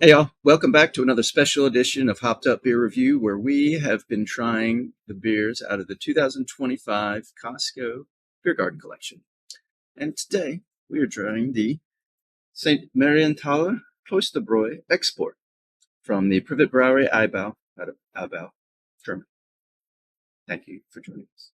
Hey y'all, welcome back to another special edition of Hopped Up Beer Review, where we have been trying the beers out of the 2025 Costco Biergarten collection. And today we are trying the St. Marienthaler Klosterbräu Export from the Privatbrauerei Eibau out of Eibau, Germany. Thank you for joining us.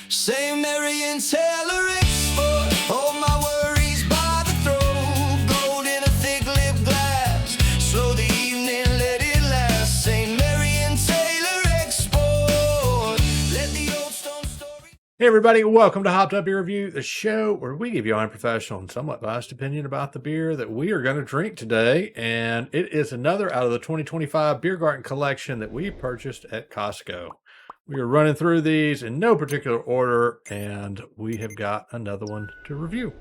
St. Marienthaler Export, hold my worries by the throat, gold in a thick lip glass, slow the evening, let it last. St. Marienthaler Export, let the old stone story. Hey everybody, welcome to Hopped Up Beer Review, the show where we give you an unprofessional and somewhat biased opinion about the beer that we are going to drink today. And it is another out of the 2025 Biergarten collection that we purchased at Costco. We are running through these in no particular order, and we have got another one to review.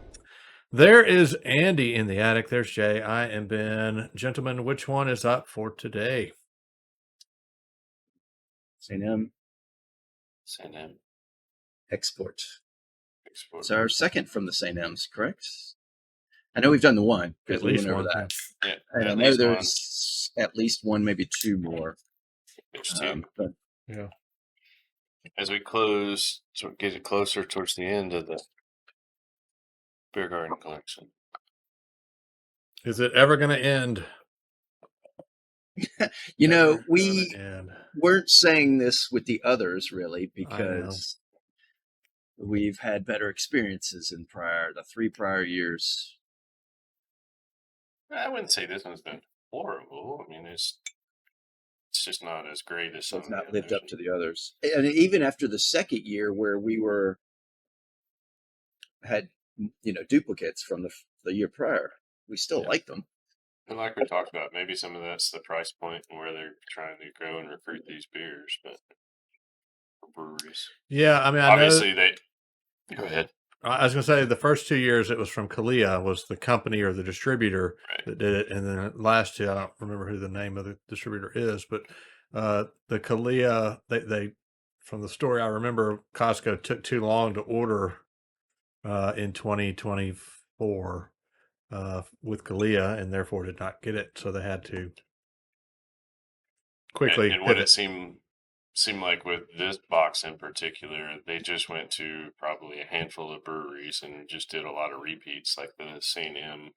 There is Andy in the attic. There's Jay. I am Ben. Gentlemen, which one is up for today? St. M. Export. It's our second from the St. M's, correct? I know we've done the one. At least one. That. Yeah, I know there's at least one, maybe two more. There's two. But Yeah. As we get closer towards the end of the Biergarten collection. Is it ever going to end? We weren't saying this with the others really because we've had better experiences in the 3 prior years. I wouldn't say this one's been horrible. I mean, it's just not as great as some. It's not lived up to the others. And even after the second year where we had duplicates from the year prior, we still liked them. And like we talked about, maybe some of that's the price point and where they're trying to grow and recruit these beers, but for breweries. Yeah, I mean, obviously go ahead. I was going to say the first 2 years it was from Kalia, was the company or the distributor that did it. And then the last two, I don't remember who the name of the distributor is, but the Kalia, they from the story I remember, Costco took too long to order in 2024 with Kalia, and therefore did not get it. So they had to quickly. And what it seemed like with this box in particular, they just went to probably a handful of breweries and just did a lot of repeats, like the St. M.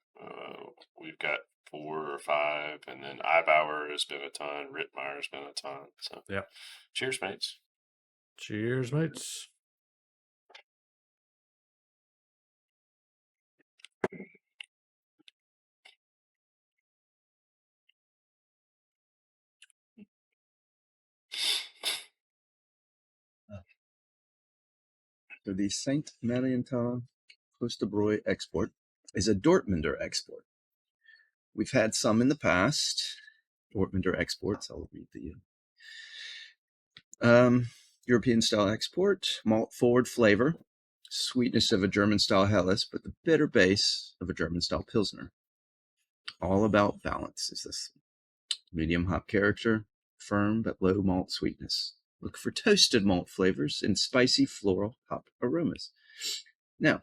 We've got 4 or 5, and then Eibauer has been a ton, Rittmeyer's been a ton. So yeah, cheers, mates. Cheers, mates. So the St. Marienthaler Klosterbräu Export is a Dortmunder export. We've had some in the past, Dortmunder exports. I'll read the European style export, malt forward flavor, sweetness of a German style Helles, but the bitter base of a German style Pilsner. All about balance is this. Medium hop character, firm but low malt sweetness. Look for toasted malt flavors and spicy floral hop aromas. Now,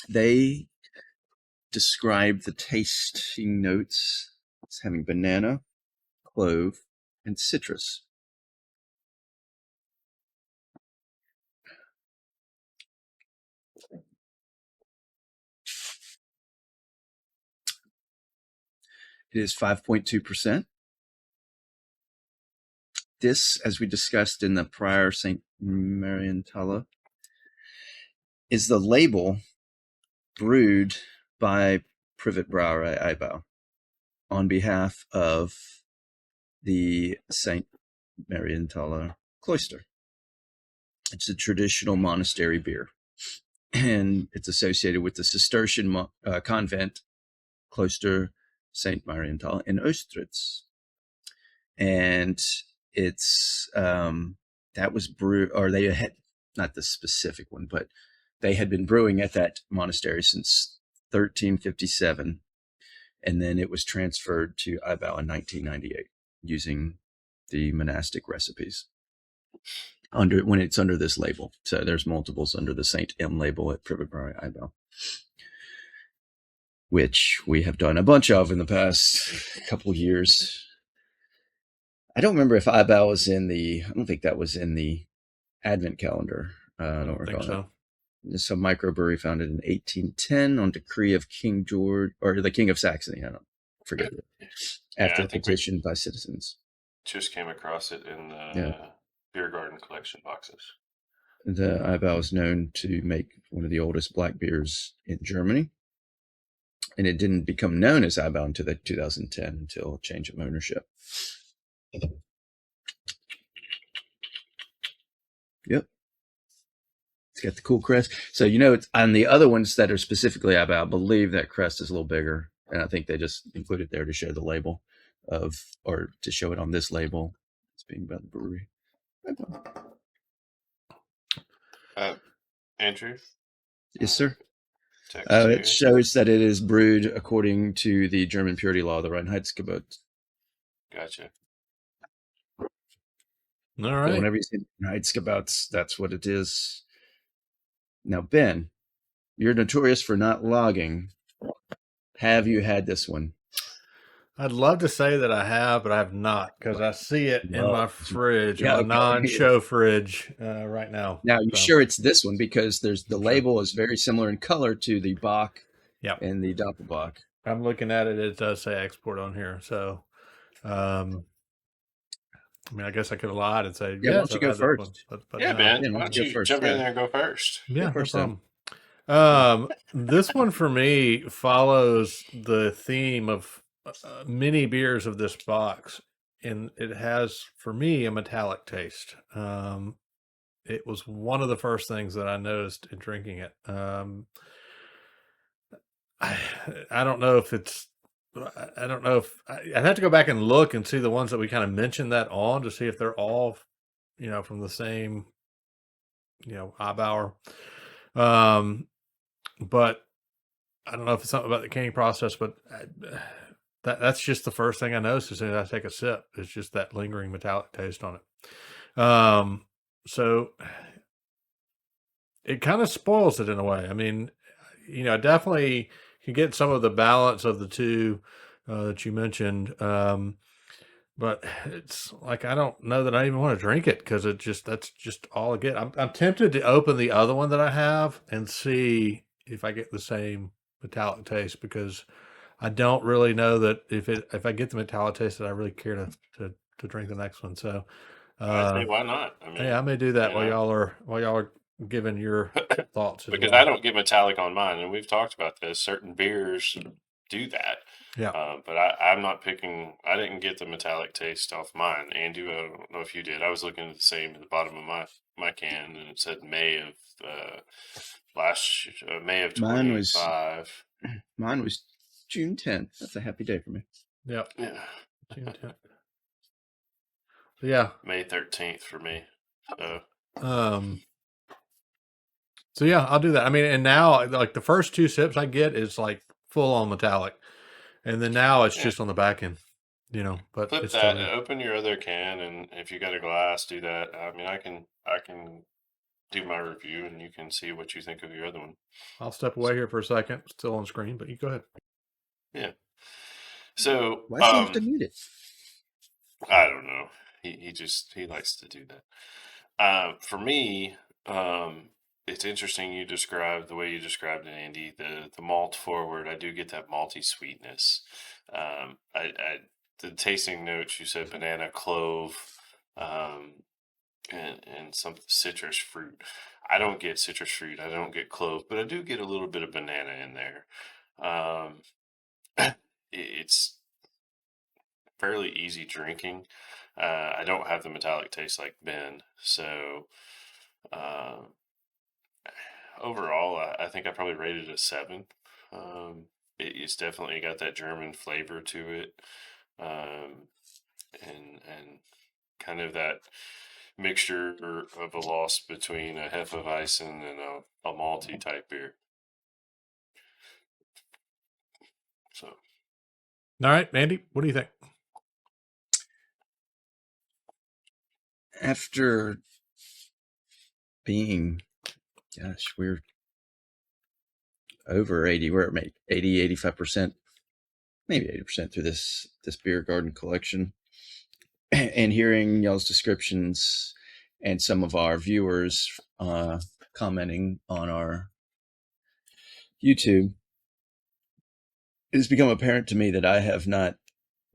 they describe the tasting notes as having banana, clove, and citrus. It is 5.2%. This, as we discussed in the prior St. Marienthaler, is the label brewed by Privatbrauerei Eibau on behalf of the St. Marienthaler Kloster. It's a traditional monastery beer, and it's associated with the Cistercian convent, Kloster St. Marienthaler in Ostritz. And it's that was brewed, or they had, not the specific one, but they had been brewing at that monastery since 1357, and then it was transferred to Eibau in 1998 using the monastic recipes when it's under this label. So there's multiples under the St. M label at Privatbrauerei Eibau. which we have done a bunch of in the past couple of years. I don't remember if Eibau was I don't think that was in the Advent calendar. I don't think recall so. This is a microbrewery founded in 1810 on decree of King George, or the King of Saxony. I don't forget it. After I a think we petition by citizens. just came across it in the Yeah. Biergarten collection boxes. The Eibau is known to make one of the oldest black beers in Germany. And it didn't become known as Eibau until 2010, until change of ownership. Yep. It's got the cool crest. So, it's on the other ones that are specifically Eibau, I believe that crest is a little bigger. And I think they just include it there to show the label or to show it on this label. It's being about the brewery. Andrew? Yes, sir. Text It shows that it is brewed according to the German purity law, the Reinheitsgebot. Gotcha. All So right. whenever you see Reinheitsgebots, that's what it is. Now, Ben, you're notorious for not logging. Have you had this one? I'd love to say that I have, but I have not, because I see it in my fridge, Yeah, in my okay. non-show fridge right now. Now, you sure it's this one? Because the label is very similar in color to the Bach Yep. and the Doppelbock. I'm looking at it. It does say export on here. So, I mean, I guess I could have lied and say, Yeah, why yes, don't you I've go had that first? one, but Yeah, no. Ben, Yeah, why don't you jump in there and go first? Yeah, Go first, no problem. This one for me follows the theme of many beers of this box, and it has for me a metallic taste. It was one of the first things that I noticed in drinking it. I don't know if it's. I don't know if I'd have to go back and look and see the ones that we kind of mentioned that on to see if they're all, from the same, Eibauer. But I don't know if it's something about the canning process, but that's just the first thing I noticed as soon as I take a sip. It's just that lingering metallic taste on it. So it kind of spoils it in a way. I mean, I definitely can get some of the balance of the two that you mentioned. But it's like, I don't know that I even want to drink it because that's just all I get. I'm tempted to open the other one that I have and see if I get the same metallic taste, because I don't really know that if I get the metallic taste that I really care to drink the next one. So I say, why not? I mean, yeah, I may do that while y'all are giving your thoughts as because well. I don't get metallic on mine, and we've talked about this. Certain beers do that. Yeah. But I'm not picking. I didn't get the metallic taste off mine. Andrew, I don't know if you did. I was looking at the same at the bottom of my can, and it said May of May of 25. Mine was June 10th. That's a happy day for me. Yep. Yeah. June 10th. Yeah. May 13th for me. So yeah, I'll do that. I mean, and now like the first two sips I get is like full on metallic, and then now it's just on the back end, But flip it's that. Open your other can, and if you got a glass, do that. I mean, I can do my review, and you can see what you think of your other one. I'll step away here for a second. Still on screen, but you go ahead. Yeah. So why do you have to mute it? I don't know. He likes to do that. For me, it's interesting you described the way you described it, Andy. The malt forward, I do get that malty sweetness. The tasting notes, you said banana, clove, and some citrus fruit. I don't get citrus fruit. I don't get clove, but I do get a little bit of banana in there. It's fairly easy drinking. I don't have the metallic taste like Ben, so overall, I think I probably rated it a 7. It's definitely got that German flavor to it, and kind of that mixture of a loss between a Hefeweizen and a malty type beer. So, all right, Andy, what do you think? After being, we're over 80. We're at 80, 85%, maybe 80% through this Biergarten collection. And hearing y'all's descriptions and some of our viewers commenting on our YouTube, it has become apparent to me that I have not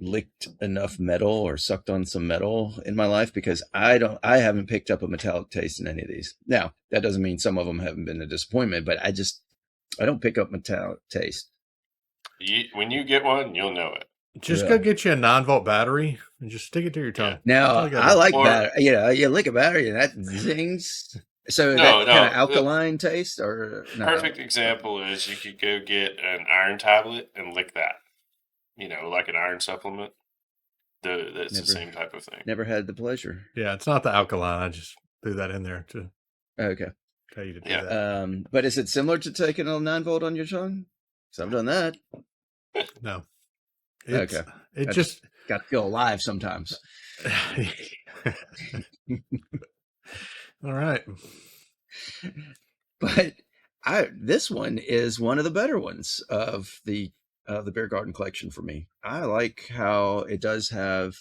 licked enough metal or sucked on some metal in my life, because I haven't picked up a metallic taste in any of these. Now, that doesn't mean some of them haven't been a disappointment, but I don't pick up metallic taste. When you get one, you'll know it. Just go get you a 9-volt battery and just stick it to your tongue. Now, I like battery. You lick a battery and that zings. So that kind of alkaline taste, or no? Perfect example is you could go get an iron tablet and lick that. Like an iron supplement. That's the same type of thing. Never had the pleasure. Yeah, it's not the alkaline. I just threw that in there to tell you to do that. But is it similar to taking a 9-volt on your tongue? Because I've done that. No. It just got to feel alive sometimes. All right. But this one is one of the better ones of the Biergarten collection for me. I like how it does have.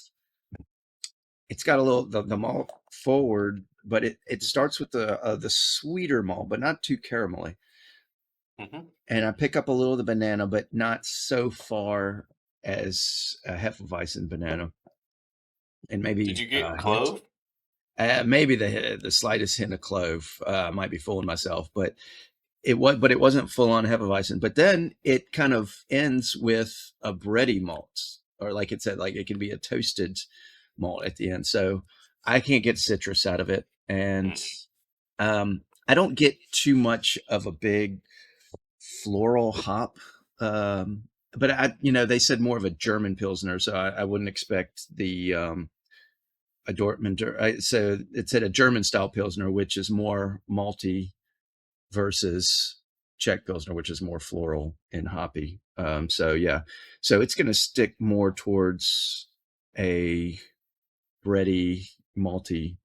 It's got a little the malt forward, but it starts with the sweeter malt, but not too caramelly. Mm-hmm. And I pick up a little of the banana, but not so far as a Hefeweizen banana. And maybe did you get clove? Maybe the slightest hint of clove. Might be fooling myself, but it wasn't full on Hefeweizen. But then it kind of ends with a bready malt, or like it said, like it can be a toasted malt at the end. So I can't get citrus out of it, and I don't get too much of a big floral hop. But they said more of a German Pilsner, so I wouldn't expect the a Dortmunder. So it said a German style Pilsner, which is more malty, versus Czech Pilsner, which is more floral and hoppy. So it's going to stick more towards a bready, malty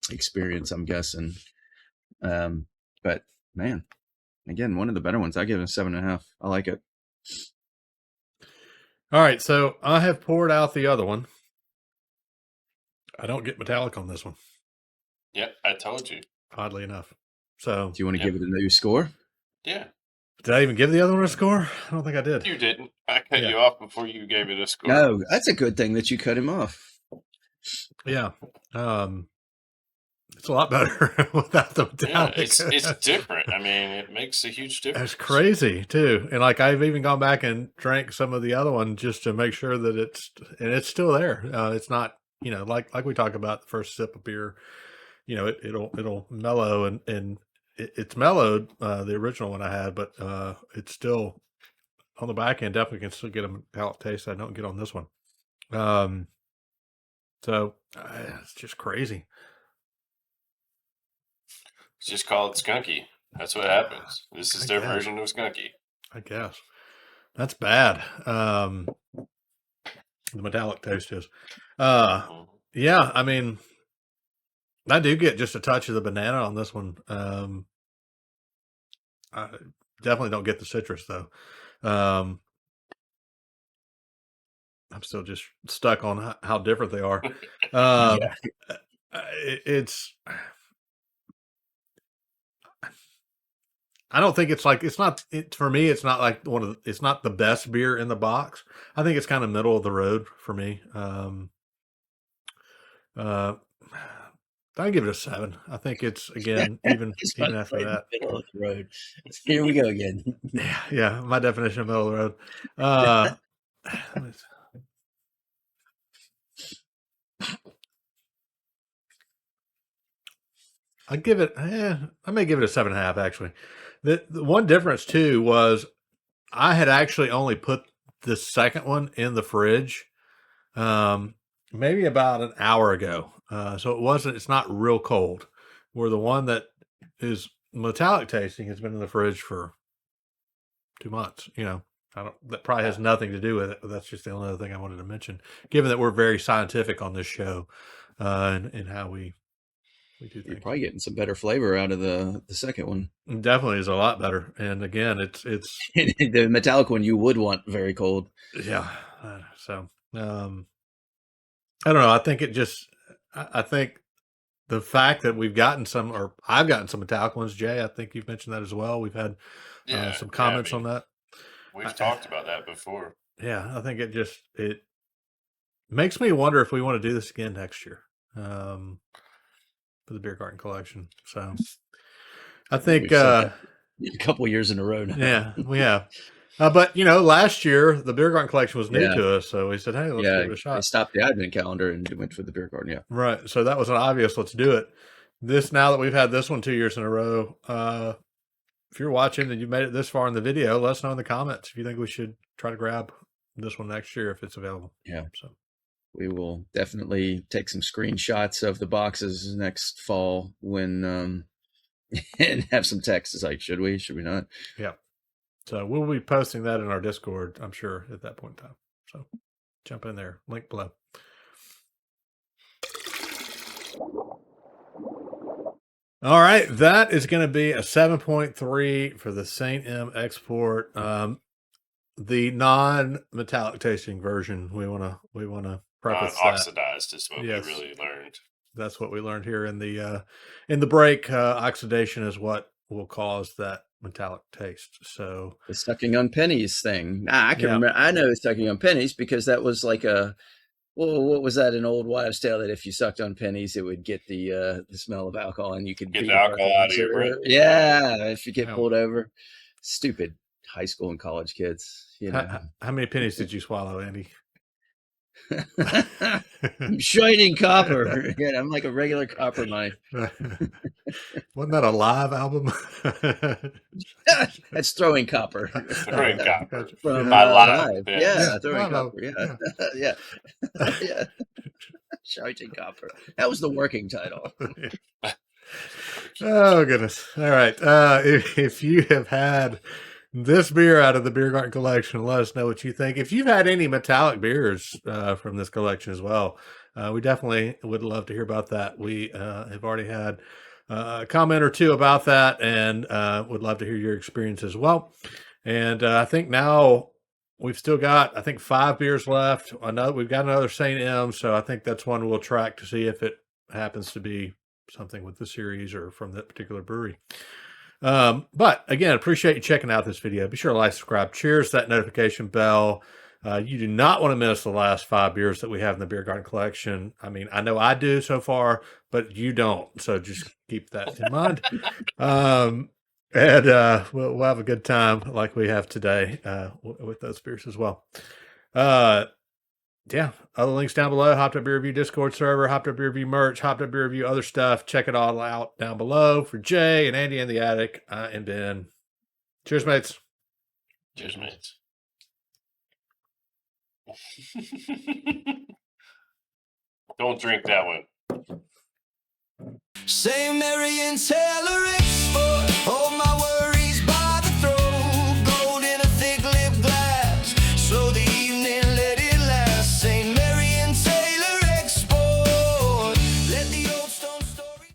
experience, I'm guessing. But man, again, one of the better ones. I give it a 7.5. I like it. All right, so I have poured out the other one. I don't get metallic on this one. Yep, I told you. Oddly enough. So, do you want to give it a new score? Yeah. Did I even give the other one a score? I don't think I did. You didn't. I cut you off before you gave it a score. No, that's a good thing that you cut him off. Yeah. It's a lot better without the metallic. Yeah, it's different. I mean, it makes a huge difference. It's crazy too. And like I've even gone back and drank some of the other one just to make sure that it's still there. It's not, like we talk about the first sip of beer, it'll mellow and it's mellowed, the original one I had, but it's still on the back end. Definitely can still get a metallic taste I don't get on this one. So it's just crazy. It's just called skunky. That's what happens. This is their version of skunky. I guess. That's bad. The metallic taste is. Yeah, I mean, I do get just a touch of the banana on this one. I definitely don't get the citrus, though. I'm still just stuck on how different they are. It's... I don't think for me, it's not like it's not the best beer in the box. I think it's kind of middle of the road for me. I give it a 7. I think it's, again, even after that. Middle of the road. Here we go again. Yeah, my definition of middle of the road. I give it, I may give it a 7.5, actually. The one difference, too, was I had actually only put the second one in the fridge maybe about an hour ago. So it's not real cold. Where the one that is metallic tasting has been in the fridge for 2 months. That probably has nothing to do with it, but that's just the only other thing I wanted to mention, given that we're very scientific on this show, and how we We do You're think probably getting some better flavor out of the second one. it definitely is a lot better. And again, it's The metallic one you would want very cold. yeah. So I don't know. I think it just. I think the fact that we've gotten some, or I've gotten some metallic ones, Jay. I think you've mentioned that as well. We've had some comments on that. We've talked about that before. Yeah, I think it makes me wonder if we want to do this again next year for the Biergarten collection. So I think a couple years in a row now. Yeah, we have. But last year the Biergarten collection was new to us, so we said, "Hey, let's give it a shot." I stopped the advent calendar and went for the Biergarten. Yeah, right. So that was an obvious. Let's do it. Now that we've had this one 2 years in a row, if you're watching and you made it this far in the video, let us know in the comments if you think we should try to grab this one next year if it's available. Yeah. So we will definitely take some screenshots of the boxes next fall when and have some text. It's like, should we not? Yeah. So we'll be posting that in our Discord, I'm sure, at that point in time. So jump in there. Link below. All right. That is going to be a 7.3 for the St. M export. The non-metallic tasting version. We want to preface that. Oxidized is what we really learned. That's what we learned here in the break. Oxidation is what will cause that metallic taste. So the sucking on pennies thing. I can remember. I know sucking on pennies because that was like what was that? An old wives' tale that if you sucked on pennies, it would get the smell of alcohol, and you could get the alcohol out of your breath. Yeah, if you get pulled over. Stupid high school and college kids. How many pennies did you swallow, Andy? I'm shining copper. Again, I'm like a regular copper knife. Wasn't that a live album? That's Throwing Copper. Throwing Copper. From Live. Yeah, Throwing Copper. Yeah. Yeah. Shining Copper. That was the working title. Oh, goodness. All right. If you have had this beer out of the Biergarten collection, let us know what you think. If you've had any metallic beers from this collection as well, we definitely would love to hear about that. We have already had a comment or two about that, and would love to hear your experience as well. And I think now we've still got, 5 beers left. I know we've got another St. M, so I think that's one we'll track to see if it happens to be something with the series or from that particular brewery. But again, appreciate you checking out this video. Be sure to like, subscribe, cheers that notification bell. You do not want to miss the last 5 beers that we have in the Biergarten collection. I mean, I know I do so far, but you don't. So just keep that in mind. And we'll have a good time like we have today with those beers as well. Yeah, other links down below. Hopped Up Beer Review Discord server, Hopped Up Beer Review merch, Hopped Up Beer Review other stuff. Check it all out down below. For Jay and Andy in the attic and Ben. Cheers, mates. Cheers, mates. Don't drink that one. St. Marienthaler Export.